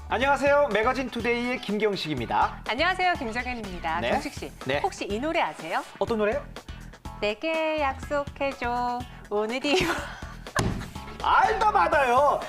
안녕하세요. 매거진 투데이의 김경식입니다. 안녕하세요. 김정현입니다. 네. 경식 씨, 네. 혹시 이 노래 아세요? 어떤 노래요? 내게 약속해줘. 오늘이 알다 받아요.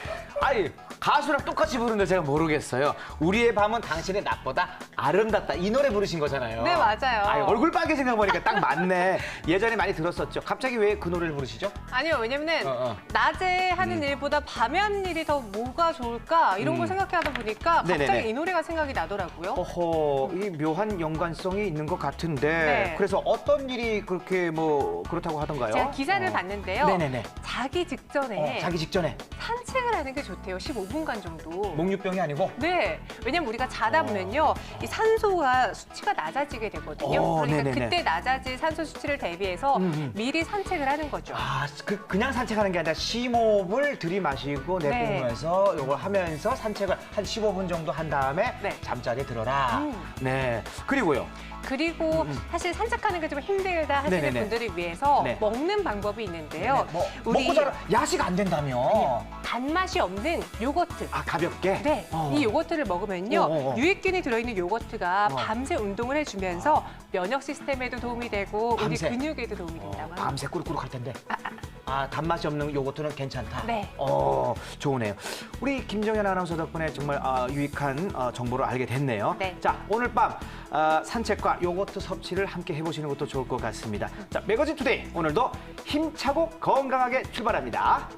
아니 가수랑 똑같이 부르는데 제가 모르겠어요. 우리의 밤은 당신의 낮보다 아름답다. 이 노래 부르신 거잖아요. 네, 맞아요. 아니, 얼굴 빨개진 거 보니까 딱 맞네. 예전에 많이 들었었죠. 갑자기 왜 그 노래를 부르시죠? 아니요, 왜냐면은 어. 낮에 하는 일보다 밤에 하는 일이 더 뭐가 좋을까 이런 걸 생각하다 보니까 갑자기 네네네. 이 노래가 생각이 나더라고요. 어허, 이 묘한 연관성이 있는 것 같은데. 네. 그래서 어떤 일이 그렇게 뭐 그렇다고 하던가요? 제가 기사를 봤는데요. 네네네. 자기 직전에 자기 직전에 산책을 하는 게 좋대요. 15분간 정도. 목류병이 아니고. 네, 왜냐면 우리가 자다 보면요, 이 산소가 수치가 낮아지게 되거든요. 그러니까 네네네. 그때 낮아질 산소 수치를 대비해서 미리 산책을 하는 거죠. 아, 그냥 산책하는 게 아니라 심호흡을 들이마시고 내뿜으면서 요걸 하면서 산책을 한 15분 정도 한 다음에 네. 잠자리에 들어라. 네. 그리고요. 그리고 사실 산책하는 게 좀 힘들다 하시는 네네네. 분들을 위해서 네. 먹는 방법이 있는데요. 우리 먹고 자라 야식 안 된다며. 단맛이 없는 요거트. 아, 가볍게? 네, 이 요거트를 먹으면요, 유익균이 들어있는 요거트가 어. 밤새 운동을 해주면서 면역 시스템에도 도움이 되고 밤새? 우리 근육에도 도움이 된다고 합니다. 밤새 꾸룩꾸룩할 텐데. 아, 단맛이 없는 요거트는 괜찮다. 네. 좋으네요. 우리 김정현 아나운서 덕분에 정말 유익한 정보를 알게 됐네요. 네. 자, 오늘 밤 산책과 요거트 섭취를 함께 해보시는 것도 좋을 것 같습니다. 자, 매거진 투데이 오늘도 힘차고 건강하게 출발합니다.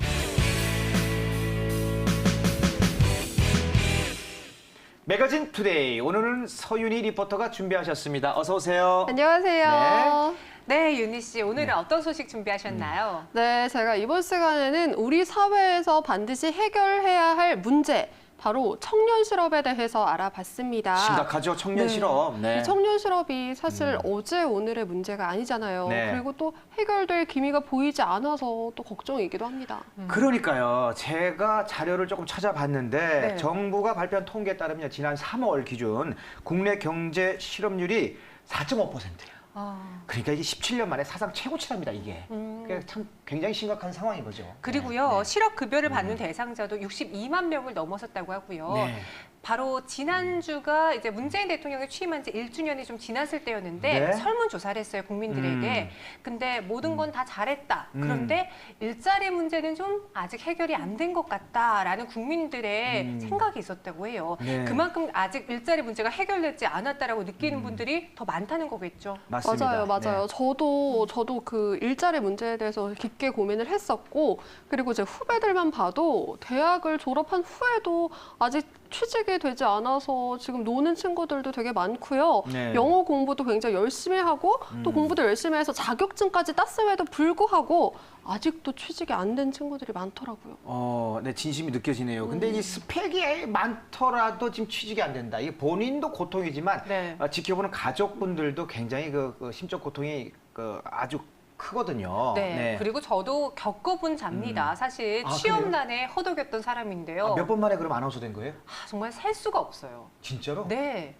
매거진 투데이 오늘은 서윤희 리포터가 준비하셨습니다. 어서 오세요. 안녕하세요. 네, 윤희 씨, 오늘은 어떤 소식 준비하셨나요? 네, 제가 이번 시간에는 우리 사회에서 반드시 해결해야 할 문제, 바로 청년 실업에 대해서 알아봤습니다. 심각하죠, 청년 네. 실업. 이 청년 실업이 사실 어제 오늘의 문제가 아니잖아요. 네. 그리고 또 해결될 기미가 보이지 않아서 또 걱정이기도 합니다. 그러니까요. 제가 자료를 조금 찾아봤는데 네. 정부가 발표한 통계에 따르면 지난 3월 기준 국내 경제 실업률이 4.5%예요. 그러니까 이게 17년 만에 사상 최고치랍니다, 이게. 그러니까 참 굉장히 심각한 상황인 거죠. 그리고요, 네. 실업급여를 받는 대상자도 62만 명을 넘어섰다고 하고요. 네. 바로 지난주가 이제 문재인 대통령이 취임한 지 1주년이 좀 지났을 때였는데 네. 설문조사를 했어요, 국민들에게. 근데 모든 건 다 잘했다. 그런데 일자리 문제는 좀 아직 해결이 안 된 것 같다라는 국민들의 생각이 있었다고 해요. 네. 그만큼 아직 일자리 문제가 해결되지 않았다라고 느끼는 분들이 더 많다는 거겠죠. 맞습니다. 맞아요. 네. 저도 그 일자리 문제에 대해서 깊게 고민을 했었고, 그리고 제 후배들만 봐도 대학을 졸업한 후에도 아직 취직이 되지 않아서 지금 노는 친구들도 되게 많고요. 네. 영어 공부도 굉장히 열심히 하고 또 공부도 열심히 해서 자격증까지 땄음에도 불구하고 아직도 취직이 안 된 친구들이 많더라고요. 네, 진심이 느껴지네요. 근데 이 스펙이 많더라도 지금 취직이 안 된다. 이게 본인도 고통이지만 네. 지켜보는 가족분들도 굉장히 그 심적 고통이 아주 크거든요. 네. 그리고 저도 겪어본 잡니다. 사실 아, 취업난에 허덕였던 사람인데요. 몇 번 만에 그럼 아나운서 된 거예요? 정말 셀 수가 없어요. 진짜로? 네.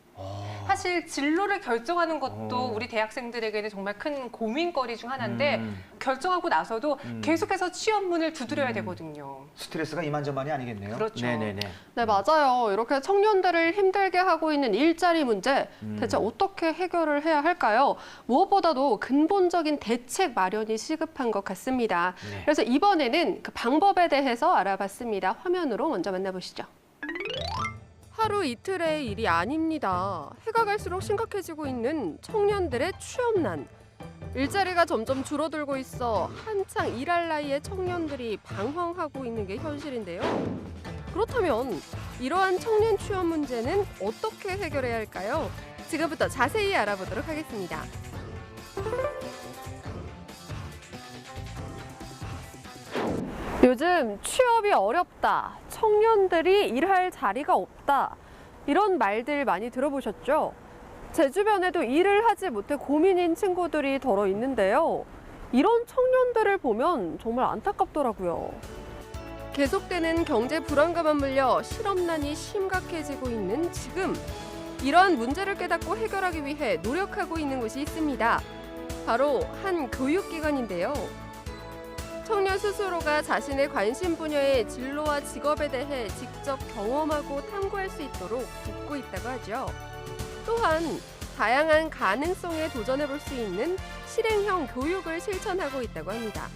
사실 진로를 결정하는 것도 어. 우리 대학생들에게는 정말 큰 고민거리 중 하나인데 결정하고 나서도 계속해서 취업문을 두드려야 되거든요. 스트레스가 이만저만이 아니겠네요. 그렇죠. 네네네. 네, 맞아요. 이렇게 청년들을 힘들게 하고 있는 일자리 문제, 대체 어떻게 해결을 해야 할까요? 무엇보다도 근본적인 대책 마련이 시급한 것 같습니다. 네. 그래서 이번에는 그 방법에 대해서 알아봤습니다. 화면으로 먼저 만나보시죠. 하루 이틀의 일이 아닙니다. 해가 갈수록 심각해지고 있는 청년들의 취업난. 일자리가 점점 줄어들고 있어 한창 일할 나이의 청년들이 방황하고 있는 게 현실인데요. 그렇다면 이러한 청년 취업 문제는 어떻게 해결해야 할까요? 지금부터 자세히 알아보도록 하겠습니다. 요즘 취업이 어렵다, 청년들이 일할 자리가 없다, 이런 말들 많이 들어보셨죠? 제 주변에도 일을 하지 못해 고민인 친구들이 더러 있는데요. 이런 청년들을 보면 정말 안타깝더라고요. 계속되는 경제 불안감에 물려 실업난이 심각해지고 있는 지금, 이러한 문제를 깨닫고 해결하기 위해 노력하고 있는 곳이 있습니다. 바로 한 교육기관인데요. 청년 스스로가 자신의 관심 분야의 진로와 직업에 대해 직접 경험하고 탐구할 수 있도록 돕고 있다고 하죠. 또한 다양한 가능성에 도전해볼 수 있는 실행형 교육을 실천하고 있다고 합니다.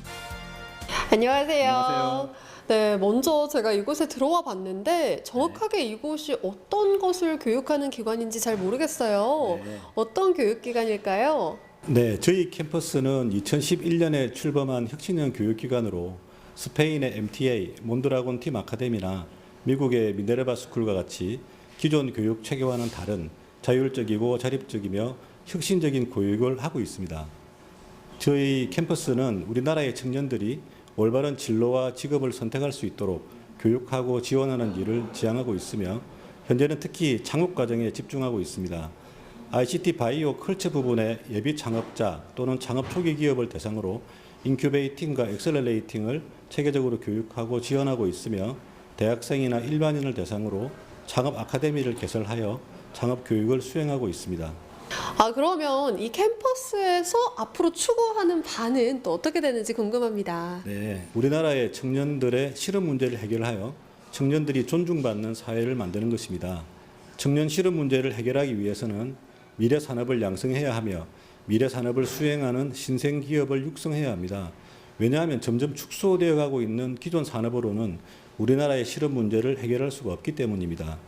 안녕하세요. 안녕하세요. 네, 먼저 제가 이곳에 들어와 봤는데 정확하게 이곳이 어떤 것을 교육하는 기관인지 잘 모르겠어요. 네. 어떤 교육기관일까요? 네, 저희 캠퍼스는 2011년에 출범한 혁신형 교육기관으로 스페인의 MTA, 몬드라곤 팀 아카데미나 미국의 미네르바 스쿨과 같이 기존 교육 체계와는 다른 자율적이고 자립적이며 혁신적인 교육을 하고 있습니다. 저희 캠퍼스는 우리나라의 청년들이 올바른 진로와 직업을 선택할 수 있도록 교육하고 지원하는 일을 지향하고 있으며 현재는 특히 창업 과정에 집중하고 있습니다. ICT 바이오 컬처 부분의 예비 창업자 또는 창업 초기 기업을 대상으로 인큐베이팅과 엑셀러레이팅을 체계적으로 교육하고 지원하고 있으며 대학생이나 일반인을 대상으로 창업 아카데미를 개설하여 창업 교육을 수행하고 있습니다. 그러면 이 캠퍼스에서 앞으로 추구하는 바는 또 어떻게 되는지 궁금합니다. 네, 우리나라의 청년들의 실업 문제를 해결하여 청년들이 존중받는 사회를 만드는 것입니다. 청년 실업 문제를 해결하기 위해서는 미래 산업을 양성해야 하며 미래 산업을 수행하는 신생 기업을 육성해야 합니다. 왜냐하면 점점 축소되어 가고 있는 기존 산업으로는 우리나라의 실업 문제를 해결할 수가 없기 때문입니다.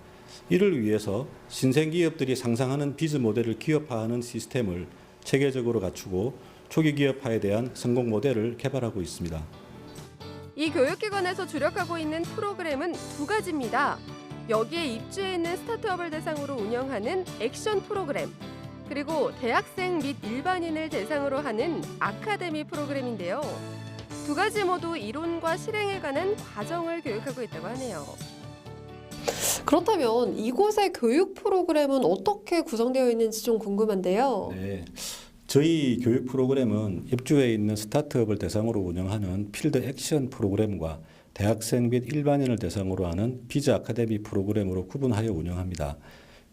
이를 위해서 신생 기업들이 상상하는 비즈 모델을 기업화하는 시스템을 체계적으로 갖추고 초기 기업화에 대한 성공 모델을 개발하고 있습니다. 이 교육기관에서 주력하고 있는 프로그램은 두 가지입니다. 여기에 입주해 있는 스타트업을 대상으로 운영하는 액션 프로그램, 그리고 대학생 및 일반인을 대상으로 하는 아카데미 프로그램인데요. 두 가지 모두 이론과 실행에 관한 과정을 교육하고 있다고 하네요. 그렇다면 이곳의 교육 프로그램은 어떻게 구성되어 있는지 좀 궁금한데요. 네, 저희 교육 프로그램은 입주해 있는 스타트업을 대상으로 운영하는 필드 액션 프로그램과 대학생 및 일반인을 대상으로 하는 비즈 아카데미 프로그램으로 구분하여 운영합니다.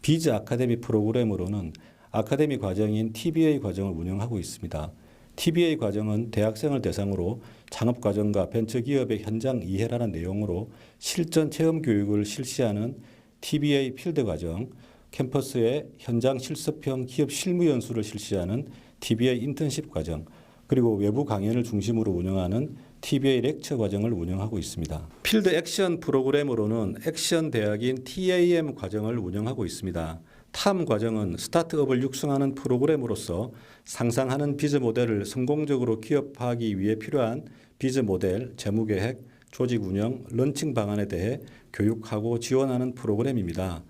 비즈 아카데미 프로그램으로는 아카데미 과정인 TBA 과정을 운영하고 있습니다. TBA 과정은 대학생을 대상으로 창업 과정과 벤처기업의 현장 이해라는 내용으로 실전 체험 교육을 실시하는 TBA 필드 과정, 캠퍼스의 현장 실습형 기업 실무 연수를 실시하는 TBA 인턴십 과정, 그리고 외부 강연을 중심으로 운영하는 TBA 렉처 과정을 운영하고 있습니다. 필드 액션 프로그램으로는 액션 대학인 TAM 과정을 운영하고 있습니다. 탐 과정은 스타트업을 육성하는 프로그램으로서 상상하는 비즈 모델을 성공적으로 기업화하기 위해 필요한 비즈 모델, 재무계획, 조직 운영, 런칭 방안에 대해 교육하고 지원하는 프로그램입니다.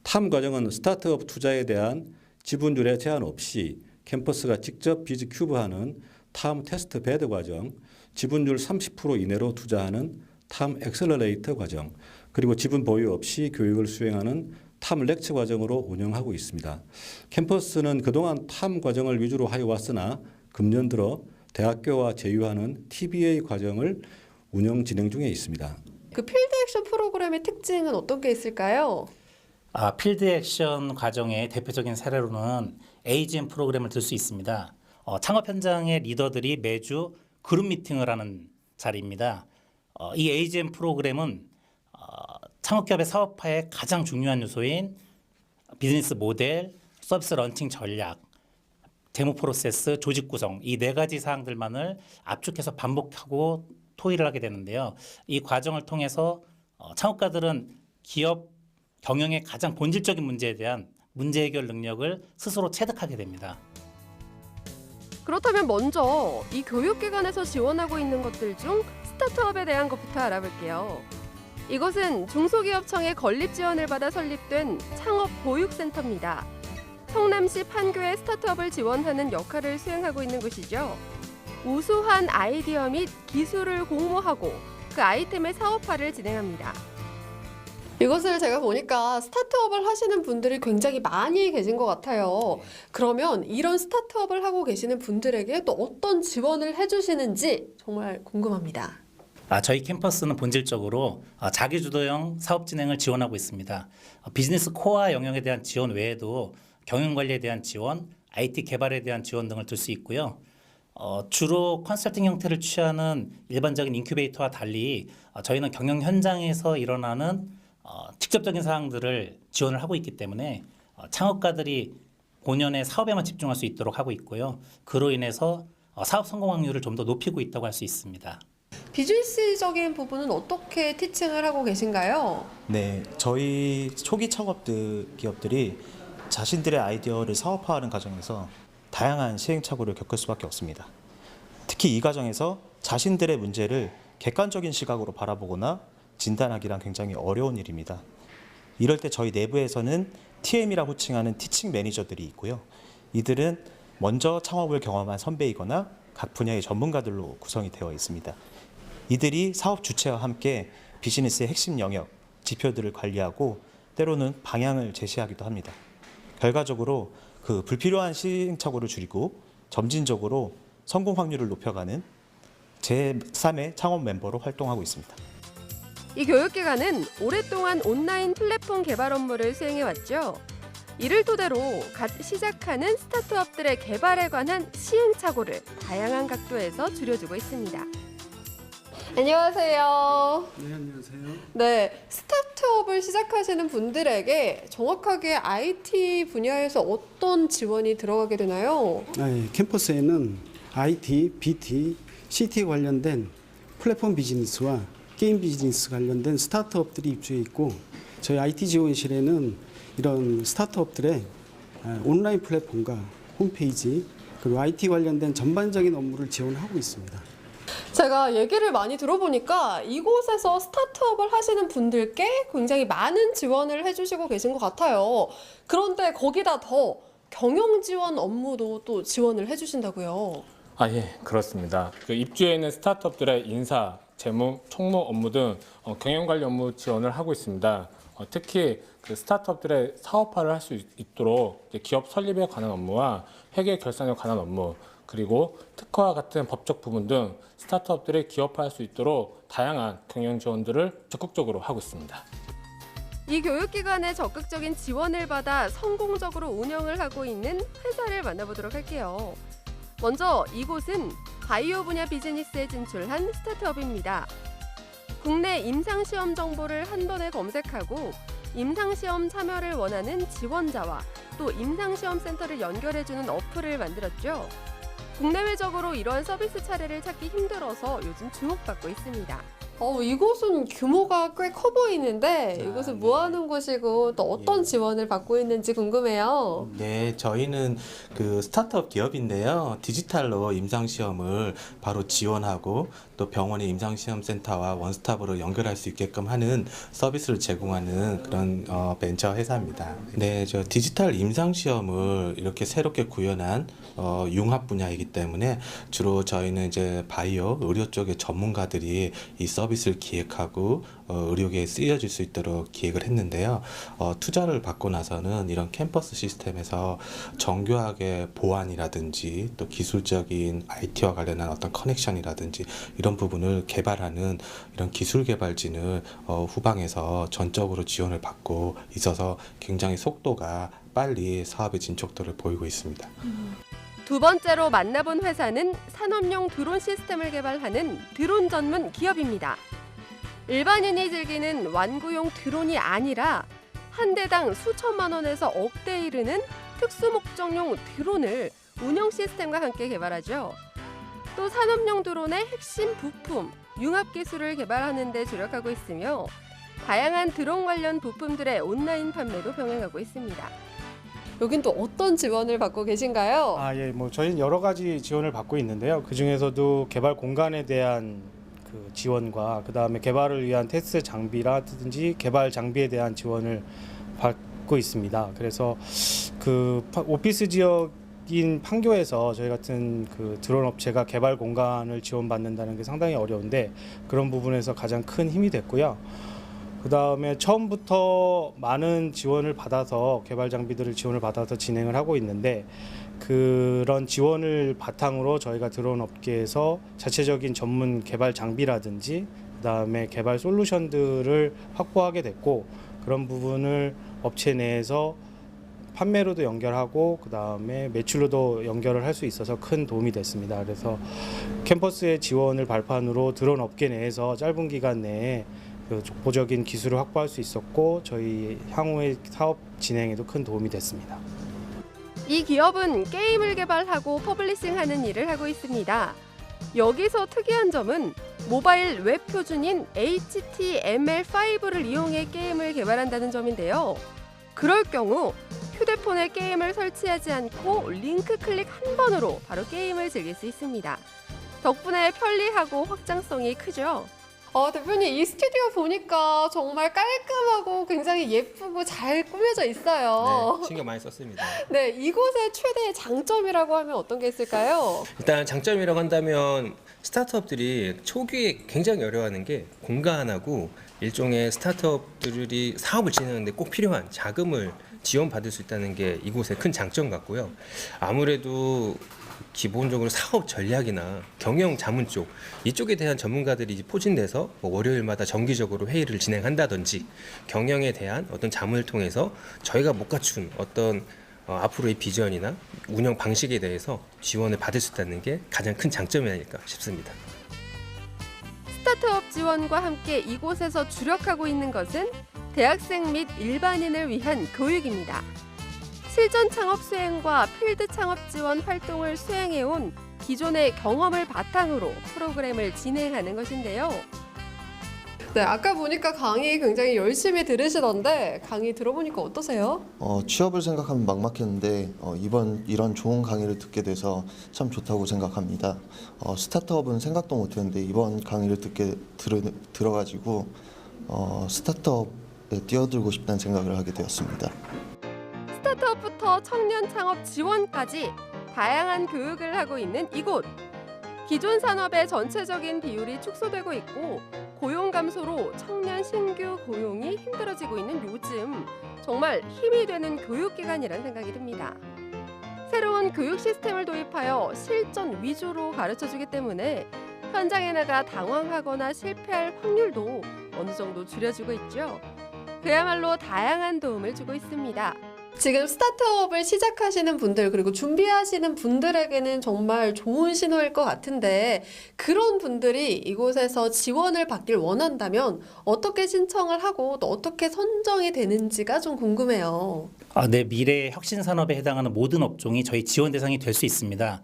탐 과정은 스타트업 투자에 대한 지분율에 제한 없이 캠퍼스가 직접 비즈 큐브하는 탐 테스트 베드 과정, 지분율 30% 이내로 투자하는 탐 엑셀러레이터 과정, 그리고 지분 보유 없이 교육을 수행하는 탐 렉처 과정으로 운영하고 있습니다. 캠퍼스는 그동안 탐 과정을 위주로 하여 왔으나 금년 들어 대학교와 제휴하는 TBA 과정을 운영 진행 중에 있습니다. 그 필드 액션 프로그램의 특징은 어떤 게 있을까요? 필드 액션 과정의 대표적인 사례로는 AGM 프로그램을 들 수 있습니다. 창업 현장의 리더들이 매주 그룹 미팅을 하는 자리입니다. 이 AGM 프로그램은 창업기업의 사업화의 가장 중요한 요소인 비즈니스 모델, 서비스 런칭 전략, 데모 프로세스, 조직 구성 이 네 가지 사항들만을 압축해서 반복하고 토의를 하게 되는데요. 이 과정을 통해서 창업가들은 기업 경영의 가장 본질적인 문제에 대한 문제 해결 능력을 스스로 체득하게 됩니다. 그렇다면 먼저 이 교육기관에서 지원하고 있는 것들 중 스타트업에 대한 것부터 알아볼게요. 이것은 중소기업청의 건립 지원을 받아 설립된 창업 보육센터입니다. 성남시 판교의 스타트업을 지원하는 역할을 수행하고 있는 곳이죠. 우수한 아이디어 및 기술을 공모하고 그 아이템의 사업화를 진행합니다. 이것을 제가 보니까 스타트업을 하시는 분들이 굉장히 많이 계신 것 같아요. 그러면 이런 스타트업을 하고 계시는 분들에게 또 어떤 지원을 해주시는지 정말 궁금합니다. 저희 캠퍼스는 본질적으로 자기주도형 사업 진행을 지원하고 있습니다. 비즈니스 코어 영역에 대한 지원 외에도 경영 관리에 대한 지원, IT 개발에 대한 지원 등을 들 수 있고요. 주로 컨설팅 형태를 취하는 일반적인 인큐베이터와 달리 저희는 경영 현장에서 일어나는 직접적인 사항들을 지원을 하고 있기 때문에 창업가들이 본연의 사업에만 집중할 수 있도록 하고 있고요. 그로 인해서 사업 성공 확률을 좀 더 높이고 있다고 할 수 있습니다. 비즈니스적인 부분은 어떻게 티칭을 하고 계신가요? 네, 저희 초기 기업들이 자신들의 아이디어를 사업화하는 과정에서 다양한 시행착오를 겪을 수밖에 없습니다. 특히 이 과정에서 자신들의 문제를 객관적인 시각으로 바라보거나 진단하기란 굉장히 어려운 일입니다. 이럴 때 저희 내부에서는 TM이라고 호칭하는 티칭 매니저들이 있고요. 이들은 먼저 창업을 경험한 선배이거나 각 분야의 전문가들로 구성이 되어 있습니다. 이들이 사업 주체와 함께 비즈니스의 핵심 영역, 지표들을 관리하고 때로는 방향을 제시하기도 합니다. 결과적으로 그 불필요한 시행착오를 줄이고 점진적으로 성공 확률을 높여가는 제3의 창업 멤버로 활동하고 있습니다. 이 교육기관은 오랫동안 온라인 플랫폼 개발 업무를 수행해왔죠. 이를 토대로 갓 시작하는 스타트업들의 개발에 관한 시행착오를 다양한 각도에서 줄여주고 있습니다. 안녕하세요. 네, 안녕하세요. 네, 스타트업을 시작하시는 분들에게 정확하게 IT 분야에서 어떤 지원이 들어가게 되나요? 캠퍼스에는 IT, BT, CT 관련된 플랫폼 비즈니스와 게임 비즈니스 관련된 스타트업들이 입주해 있고 저희 IT 지원실에는 이런 스타트업들의 온라인 플랫폼과 홈페이지 그리고 IT 관련된 전반적인 업무를 지원하고 있습니다. 제가 얘기를 많이 들어보니까 이곳에서 스타트업을 하시는 분들께 굉장히 많은 지원을 해주시고 계신 것 같아요. 그런데 거기다 더 경영 지원 업무도 또 지원을 해주신다고요. 예, 그렇습니다. 입주해 있는 스타트업들의 인사, 재무, 총무 업무 등 경영 관리 업무 지원을 하고 있습니다. 특히 스타트업들의 사업화를 할 수 있도록 기업 설립에 관한 업무와 회계 결산에 관한 업무, 그리고 특허와 같은 법적 부분 등 스타트업들이 기업화할 수 있도록 다양한 경영 지원들을 적극적으로 하고 있습니다. 이 교육기관의 적극적인 지원을 받아 성공적으로 운영을 하고 있는 회사를 만나보도록 할게요. 먼저 이곳은 바이오 분야 비즈니스에 진출한 스타트업입니다. 국내 임상시험 정보를 한 번에 검색하고 임상시험 참여를 원하는 지원자와 또 임상시험 센터를 연결해주는 어플을 만들었죠. 국내외적으로 이러한 서비스 차례를 찾기 힘들어서 요즘 주목받고 있습니다. 이곳은 규모가 꽤 커 보이는데 이곳은 뭐 하는 곳이고 또 어떤 지원을 받고 있는지 궁금해요. 네, 저희는 그 스타트업 기업인데요. 디지털로 임상시험을 바로 지원하고 또 병원의 임상시험센터와 원스톱으로 연결할 수 있게끔 하는 서비스를 제공하는 그런 벤처 회사입니다. 네, 저 디지털 임상시험을 이렇게 새롭게 구현한 융합 분야이기 때문에 주로 저희는 이제 바이오, 의료 쪽의 전문가들이 이 서비스를 기획하고 의료계에 쓰여질 수 있도록 기획을 했는데요. 투자를 받고 나서는 이런 캠퍼스 시스템에서 정교하게 보안이라든지 또 기술적인 IT와 관련한 어떤 커넥션이라든지 이런 부분을 개발하는 이런 기술 개발진을 후방에서 전적으로 지원을 받고 있어서 굉장히 속도가 빨리 사업의 진척도를 보이고 있습니다. 두 번째로 만나본 회사는 산업용 드론 시스템을 개발하는 드론 전문 기업입니다. 일반인이 즐기는 완구용 드론이 아니라 한 대당 수천만 원에서 억대에 이르는 특수 목적용 드론을 운영 시스템과 함께 개발하죠. 또 산업용 드론의 핵심 부품, 융합 기술을 개발하는 데 주력하고 있으며 다양한 드론 관련 부품들의 온라인 판매도 병행하고 있습니다. 여긴 또 어떤 지원을 받고 계신가요? 저희는 여러 가지 지원을 받고 있는데요. 그 중에서도 개발 공간에 대한 그 지원과 그 다음에 개발을 위한 테스트 장비라든지 개발 장비에 대한 지원을 받고 있습니다. 그래서 그 오피스 지역인 판교에서 저희 같은 그 드론 업체가 개발 공간을 지원받는다는 게 상당히 어려운데 그런 부분에서 가장 큰 힘이 됐고요. 그 다음에 처음부터 많은 지원을 받아서 개발 장비들을 지원을 받아서 진행을 하고 있는데 그런 지원을 바탕으로 저희가 드론 업계에서 자체적인 전문 개발 장비라든지 그 다음에 개발 솔루션들을 확보하게 됐고 그런 부분을 업체 내에서 판매로도 연결하고 그다음에 매출로도 연결을 할 수 있어서 큰 도움이 됐습니다. 그래서 캠퍼스의 지원을 발판으로 드론 업계 내에서 짧은 기간 내에 그 족보적인 기술을 확보할 수 있었고 저희 향후의 사업 진행에도 큰 도움이 됐습니다. 이 기업은 게임을 개발하고 퍼블리싱하는 일을 하고 있습니다. 여기서 특이한 점은 모바일 웹 표준인 HTML5를 이용해 게임을 개발한다는 점인데요. 그럴 경우 휴대폰에 게임을 설치하지 않고 링크 클릭 한 번으로 바로 게임을 즐길 수 있습니다. 덕분에 편리하고 확장성이 크죠. 대표님, 이 스튜디오 보니까 정말 깔끔하고 굉장히 예쁘고 잘 꾸며져 있어요. 네, 신경 많이 썼습니다. 네, 이곳의 최대의 장점이라고 하면 어떤 게 있을까요? 일단 장점이라고 한다면 스타트업들이 초기에 굉장히 어려워하는 게 공간하고 일종의 스타트업들이 사업을 진행하는데 꼭 필요한 자금을 지원받을 수 있다는 게 이곳의 큰 장점 같고요. 아무래도 기본적으로 사업 전략이나 경영 자문 쪽 이쪽에 대한 전문가들이 이제 포진돼서 뭐 월요일마다 정기적으로 회의를 진행한다든지 경영에 대한 어떤 자문을 통해서 저희가 못 갖춘 어떤 앞으로의 비전이나 운영 방식에 대해서 지원을 받을 수 있다는 게 가장 큰 장점이 아닐까 싶습니다. 스타트업 지원과 함께 이곳에서 주력하고 있는 것은 대학생 및 일반인을 위한 교육입니다. 실전 창업 수행과 필드 창업 지원 활동을 수행해온 기존의 경험을 바탕으로 프로그램을 진행하는 것인데요. 네, 아까 보니까 강의 굉장히 열심히 들으시던데 강의 들어보니까 어떠세요? 취업을 생각하면 막막했는데 이번 이런 좋은 강의를 듣게 돼서 참 좋다고 생각합니다. 스타트업은 생각도 못했는데 이번 강의를 들어가지고 스타트업에 뛰어들고 싶다는 생각을 하게 되었습니다. 스타트업부터 청년 창업 지원까지 다양한 교육을 하고 있는 이곳. 기존 산업의 전체적인 비율이 축소되고 있고 고용 감소로 청년 신규 고용이 힘들어지고 있는 요즘 정말 힘이 되는 교육기관이라는 생각이 듭니다. 새로운 교육 시스템을 도입하여 실전 위주로 가르쳐주기 때문에 현장에 나가 당황하거나 실패할 확률도 어느 정도 줄여주고 있죠. 그야말로 다양한 도움을 주고 있습니다. 지금 스타트업을 시작하시는 분들 그리고 준비하시는 분들에게는 정말 좋은 신호일 것 같은데 그런 분들이 이곳에서 지원을 받길 원한다면 어떻게 신청을 하고 또 어떻게 선정이 되는지가 좀 궁금해요. 네, 미래의 혁신 산업에 해당하는 모든 업종이 저희 지원 대상이 될 수 있습니다.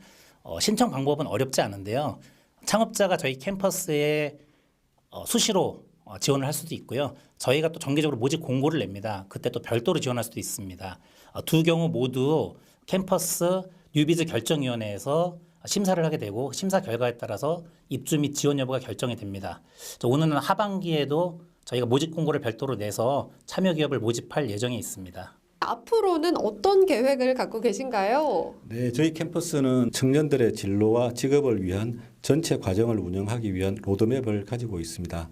신청 방법은 어렵지 않은데요. 창업자가 저희 캠퍼스에 수시로 지원을 할 수도 있고요. 저희가 또 정기적으로 모집 공고를 냅니다. 그때 또 별도로 지원할 수도 있습니다. 두 경우 모두 캠퍼스 뉴비즈 결정위원회에서 심사를 하게 되고 심사 결과에 따라서 입주 및 지원 여부가 결정이 됩니다. 오늘은 하반기에도 저희가 모집 공고를 별도로 내서 참여 기업을 모집할 예정에 있습니다. 앞으로는 어떤 계획을 갖고 계신가요? 네, 저희 캠퍼스는 청년들의 진로와 직업을 위한 전체 과정을 운영하기 위한 로드맵을 가지고 있습니다.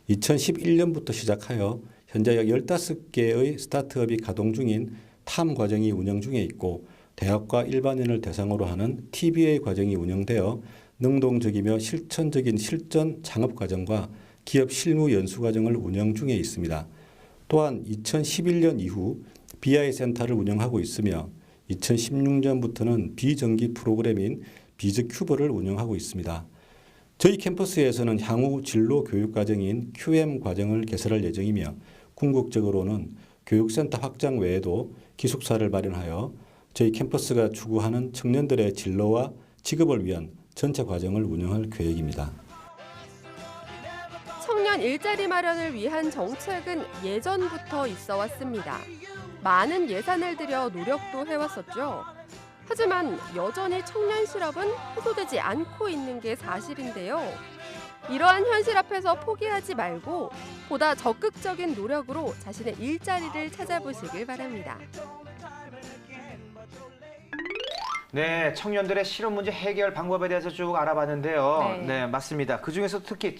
2011년부터 시작하여 현재 약 15개의 스타트업이 가동 중인 탐 과정이 운영 중에 있고 대학과 일반인을 대상으로 하는 TBA 과정이 운영되어 능동적이며 실천적인 실전 창업 과정과 기업 실무 연수 과정을 운영 중에 있습니다. 또한 2011년 이후 BI 센터를 운영하고 있으며 2016년부터는 비정기 프로그램인 비즈큐버를 운영하고 있습니다. 저희 캠퍼스에서는 향후 진로 교육 과정인 QM 과정을 개설할 예정이며 궁극적으로는 교육센터 확장 외에도 기숙사를 마련하여 저희 캠퍼스가 추구하는 청년들의 진로와 직업을 위한 전체 과정을 운영할 계획입니다. 청년 일자리 마련을 위한 정책은 예전부터 있어 왔습니다. 많은 예산을 들여 노력도 해왔었죠. 하지만 여전히 청년 실업은 해소되지 않고 있는 게 사실인데요. 이러한 현실 앞에서 포기하지 말고 보다 적극적인 노력으로 자신의 일자리를 찾아보시길 바랍니다. 네, 청년들의 실업 문제 해결 방법에 대해서 쭉 알아봤는데요. 네, 맞습니다. 그중에서 특히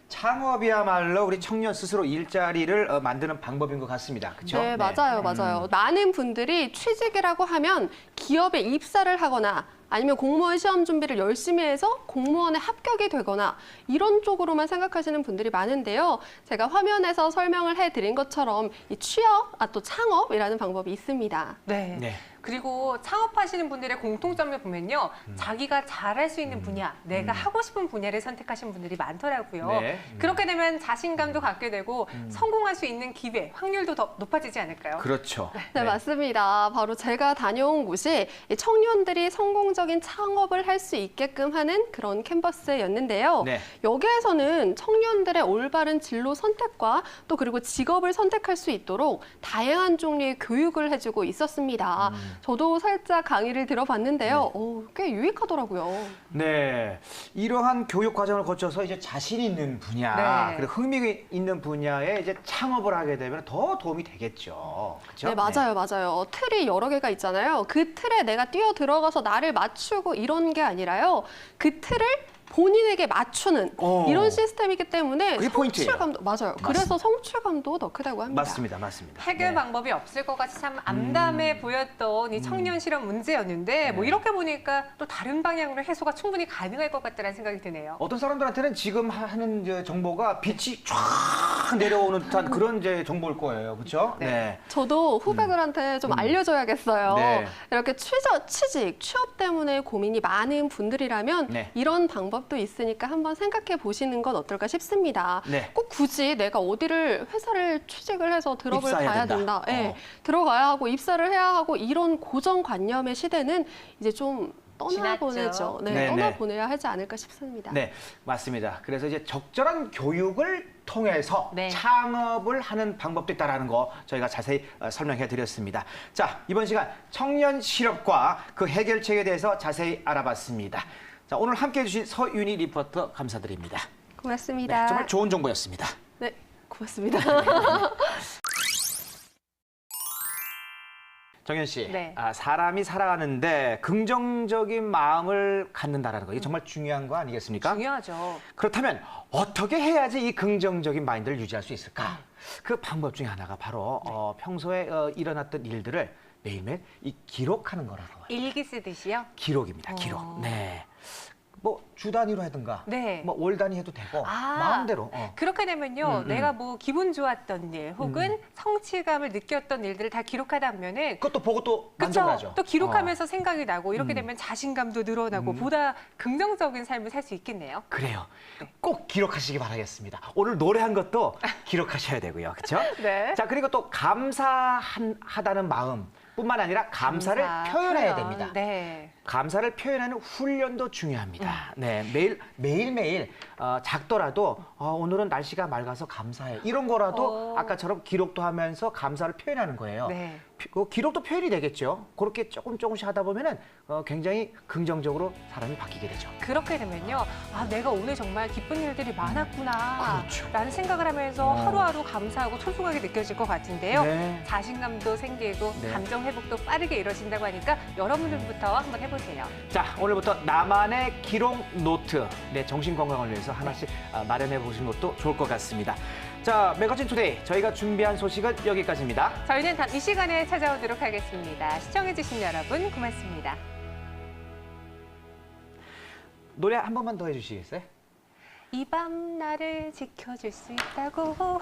창업이야말로 우리 청년 스스로 일자리를 만드는 방법인 것 같습니다. 그렇죠? 네, 맞아요. 많은 분들이 취직이라고 하면 기업에 입사를 하거나 아니면 공무원 시험 준비를 열심히 해서 공무원에 합격이 되거나 이런 쪽으로만 생각하시는 분들이 많은데요. 제가 화면에서 설명을 해드린 것처럼 이 취업, 또 창업이라는 방법이 있습니다. 네. 네. 그리고 창업하시는 분들의 공통점을 보면요. 자기가 잘할 수 있는 분야, 내가 하고 싶은 분야를 선택하신 분들이 많더라고요. 네. 그렇게 되면 자신감도 갖게 되고 성공할 수 있는 기회, 확률도 더 높아지지 않을까요? 그렇죠. 네, 맞습니다. 바로 제가 다녀온 곳이 이 청년들이 성공적인 창업을 할 수 있게끔 하는 그런 캔버스였는데요. 네. 여기에서는 청년들의 올바른 진로 선택과 또 그리고 직업을 선택할 수 있도록 다양한 종류의 교육을 해주고 있었습니다. 저도 살짝 강의를 들어봤는데요. 꽤 유익하더라고요. 네, 이러한 교육 과정을 거쳐서 이제 자신 있는 분야, 네. 그리고 흥미 있는 분야에 이제 창업을 하게 되면 더 도움이 되겠죠. 그렇죠? 네, 맞아요. 틀이 여러 개가 있잖아요. 그 틀에 내가 뛰어 들어가서 나를 맞추고 이런 게 아니라요. 그 틀을 본인에게 맞추는 이런 시스템이기 때문에 그게 포인트예요. 성취감도 맞아요. 그래서 성취감도 더 크다고 합니다. 맞습니다. 해결 네. 방법이 없을 것 같이 참 암담해 보였던 이 청년 실업 문제였는데 뭐 이렇게 보니까 또 다른 방향으로 해소가 충분히 가능할 것 같다는 생각이 드네요. 어떤 사람들한테는 지금 하는 이제 정보가 빛이 쫙 내려오는 듯한 그런 이제 정보일 거예요. 그렇죠? 네. 저도 후배들한테 좀 알려줘야겠어요. 네. 이렇게 취업 때문에 고민이 많은 분들이라면 네. 이런 방법도 있으니까 한번 생각해 보시는 건 어떨까 싶습니다. 네. 꼭 굳이 내가 어디를 회사를 취직을 해서 들어볼 입사해야 가야 된다. 된다. 네. 들어가야 하고 입사를 해야 하고 이런 고정관념의 시대는 이제 좀 떠나보내죠. 지났죠. 네, 네, 떠나보내야 하지 않을까 싶습니다. 네, 맞습니다. 그래서 이제 적절한 교육을 통해서 네. 창업을 하는 방법도 있다는 거 저희가 자세히 설명해 드렸습니다. 자, 이번 시간 청년 실업과 그 해결책에 대해서 자세히 알아봤습니다. 자, 오늘 함께해 주신 서윤희 리포터 감사드립니다. 고맙습니다. 네, 정말 좋은 정보였습니다. 네, 고맙습니다. 정현 씨, 네. 사람이 살아가는데 긍정적인 마음을 갖는다는 거 이게 정말 중요한 거 아니겠습니까? 중요하죠. 그렇다면 어떻게 해야지 이 긍정적인 마인드를 유지할 수 있을까? 그 방법 중에 하나가 바로 평소에 일어났던 일들을 매일매일 기록하는 거라고. 일기 쓰듯이요? 기록입니다. 기록. 네. 뭐 주 단위로 하든가, 네. 뭐 월 단위 해도 되고 마음대로. 그렇게 되면요, 내가 뭐 기분 좋았던 일, 혹은 성취감을 느꼈던 일들을 다 기록하다 보면은 그것도 보고 또 그렇죠. 만족하죠. 또 기록하면서 생각이 나고 이렇게 되면 자신감도 늘어나고 보다 긍정적인 삶을 살 수 있겠네요. 그래요. 꼭 기록하시기 바라겠습니다. 오늘 노래한 것도 기록하셔야 되고요. 그렇죠? 네. 자, 그리고 또 감사하다는 마음 뿐만 아니라 감사를 표현해야 됩니다. 네. 감사를 표현하는 훈련도 중요합니다. 네, 매일매일 작더라도 오늘은 날씨가 맑아서 감사해. 이런 거라도 아까처럼 기록도 하면서 감사를 표현하는 거예요. 네. 기록도 표현이 되겠죠. 그렇게 조금씩 하다 보면은 굉장히 긍정적으로 사람이 바뀌게 되죠. 그렇게 되면요, 내가 오늘 정말 기쁜 일들이 많았구나 그렇죠. 라는 생각을 하면서 하루하루 감사하고 소중하게 느껴질 것 같은데요. 네. 자신감도 생기고 네. 감정 회복도 빠르게 이루어진다고 하니까 여러분들부터 한번 해보세요. 자, 오늘부터 나만의 기록 노트, 정신 건강을 위해서 하나씩 마련해 보시는 것도 좋을 것 같습니다. 자, 매거진 투데이 저희가 준비한 소식은 여기까지입니다. 저희는 다음 이 시간에 찾아오도록 하겠습니다. 시청해주신 여러분 고맙습니다. 노래 한 번만 더 해주시겠어요? 이 밤 나를 지켜줄 수 있다고